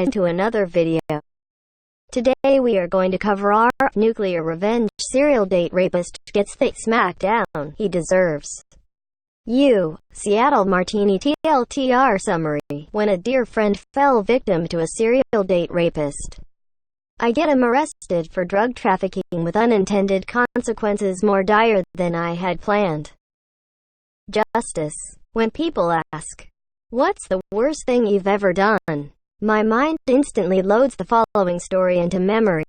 to another video. Today we are going to cover our nuclear revenge serial date rapist gets the smackdown he deserves. Seattle Martini TLTR summary. When a dear friend fell victim to a serial date rapist, I get him arrested for drug trafficking with unintended consequences more dire than I had planned. Justice. When people ask, "What's the worst thing you've ever done?" my mind instantly loads the following story into memory.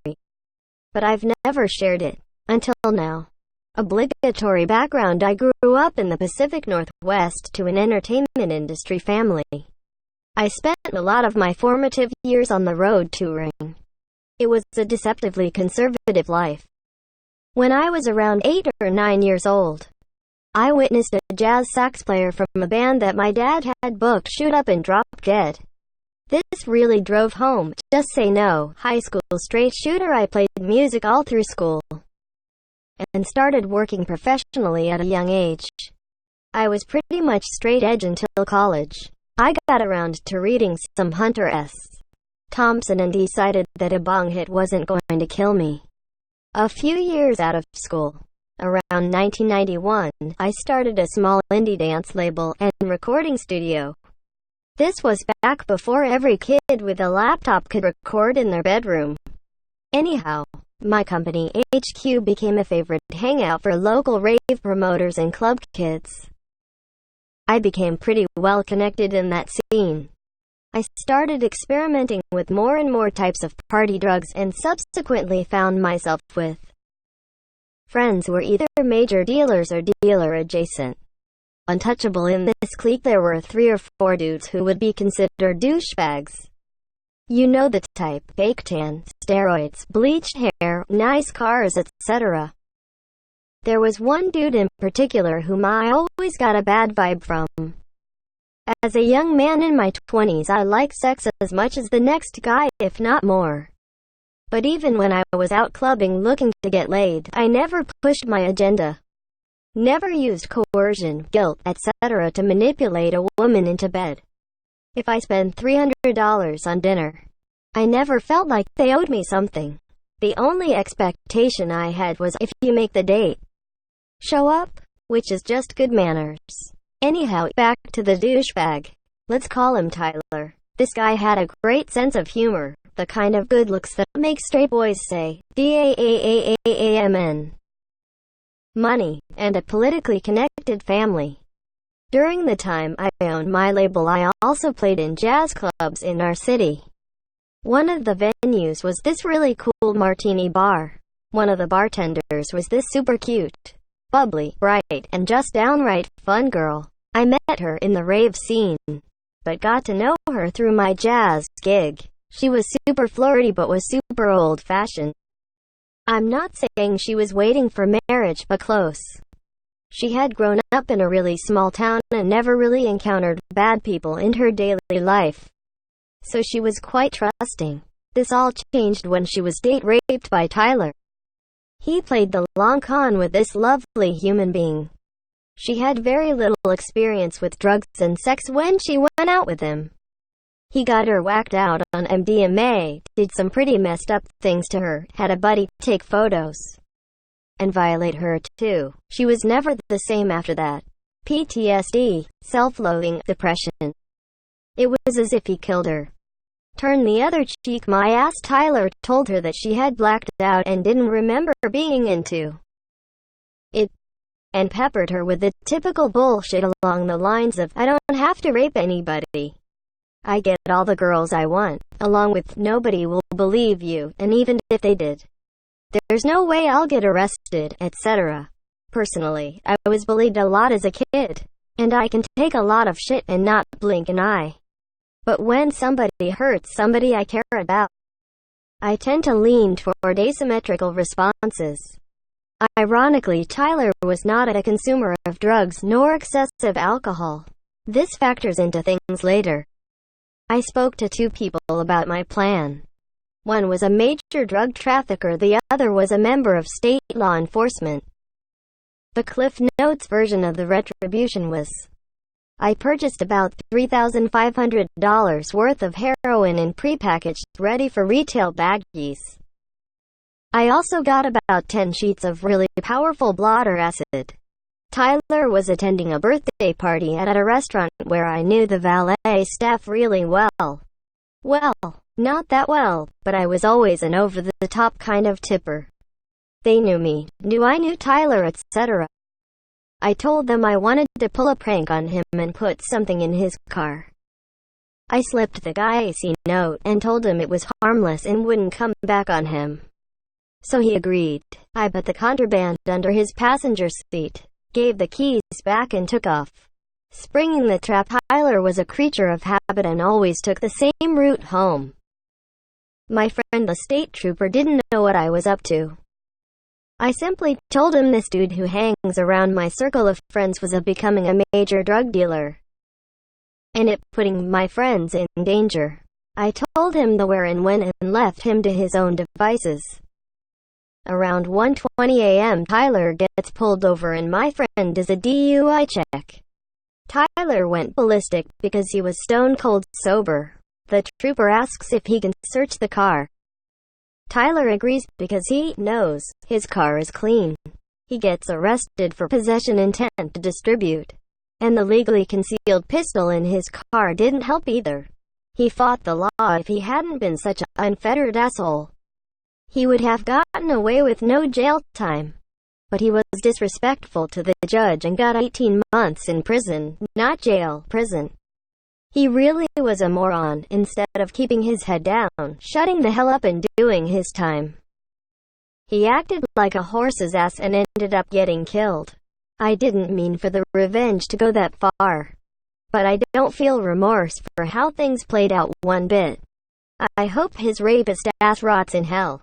But I've never shared it, until now. Obligatory background: I grew up in the Pacific Northwest to an entertainment industry family. I spent a lot of my formative years on the road touring. It was a deceptively conservative life. When I was around 8 or 9 years old, I witnessed a jazz sax player from a band that my dad had booked shoot up and drop dead. This really drove home, just say no, high school straight shooter. I played music all through school and started working professionally at a young age. I was pretty much straight edge until college. I got around to reading some Hunter S. Thompson and decided that a bong hit wasn't going to kill me. A few years out of school, around 1991, I started a small indie dance label and recording studio. This was back before every kid with a laptop could record in their bedroom. Anyhow, my company, HQ, became a favorite hangout for local rave promoters and club kids. I became pretty well connected in that scene. I started experimenting with more and more types of party drugs and subsequently found myself with friends who were either major dealers or dealer adjacent. Untouchable in this clique, there were 3 or 4 dudes who would be considered douchebags. You know the type: fake tan, steroids, bleached hair, nice cars, etc. There was one dude in particular whom I always got a bad vibe from. As a young man in my 20s, I liked sex as much as the next guy, if not more. But even when I was out clubbing looking to get laid, I never pushed my agenda. Never used coercion, guilt, etc. to manipulate a woman into bed. If I spent $300 on dinner, I never felt like they owed me something. The only expectation I had was, if you make the date, show up, which is just good manners. Anyhow, back to the douchebag. Let's call him Tyler. This guy had a great sense of humor, the kind of good looks that make straight boys say, D-A-A-A-A-A-M-N. Money, and a politically connected family. During the time I owned my label, I also played in jazz clubs in our city. One of the venues was this really cool martini bar. One of the bartenders was this super cute, bubbly, bright, and just downright fun girl. I met her in the rave scene, but got to know her through my jazz gig. She was super flirty but was super old-fashioned. I'm not saying she was waiting for marriage, but close. She had grown up in a really small town and never really encountered bad people in her daily life, so she was quite trusting. This all changed when she was date raped by Tyler. He played the long con with this lovely human being. She had very little experience with drugs and sex when she went out with him. He got her whacked out on MDMA, did some pretty messed up things to her, had a buddy take photos and violate her too. She was never the same after that. PTSD, self-loathing, depression. It was as if he killed her. Turn the other cheek, my ass. Tyler told her that she had blacked out and didn't remember being into it, and peppered her with the typical bullshit along the lines of, "I don't have to rape anybody. I get all the girls I want," along with, "Nobody will believe you, and even if they did, there's no way I'll get arrested," etc. Personally, I was bullied a lot as a kid, and I can take a lot of shit and not blink an eye. But when somebody hurts somebody I care about, I tend to lean toward asymmetrical responses. Ironically, Tyler was not a consumer of drugs nor excessive alcohol. This factors into things later. I spoke to 2 people about my plan. One was a major drug trafficker, the other was a member of state law enforcement. The Cliff Notes version of the retribution was, I purchased about $3,500 worth of heroin in prepackaged, ready for retail baggies. I also got about 10 sheets of really powerful blotter acid. Tyler was attending a birthday party at a restaurant where I knew the valet staff really well. Well, not that well, but I was always an over-the-top kind of tipper. They knew me, knew I knew Tyler, etc. I told them I wanted to pull a prank on him and put something in his car. I slipped the guy a note and told him it was harmless and wouldn't come back on him. So he agreed. I put the contraband under his passenger seat, gave the keys back and took off. Springing the trap, Tyler was a creature of habit and always took the same route home. My friend the state trooper didn't know what I was up to. I simply told him this dude who hangs around my circle of friends was becoming a major drug dealer, and it putting my friends in danger. I told him the where and when and left him to his own devices. Around 1:20 a.m. Tyler gets pulled over and my friend does a DUI check. Tyler went ballistic because he was stone cold sober. The trooper asks if he can search the car. Tyler agrees because he knows his car is clean. He gets arrested for possession intent to distribute, and the legally concealed pistol in his car didn't help either. He fought the law. If he hadn't been such an unfettered asshole, he would have gotten away with no jail time. But he was disrespectful to the judge and got 18 months in prison, not jail, prison. He really was a moron. Instead of keeping his head down, shutting the hell up and doing his time, he acted like a horse's ass and ended up getting killed. I didn't mean for the revenge to go that far, but I don't feel remorse for how things played out one bit. I hope his rapist ass rots in hell.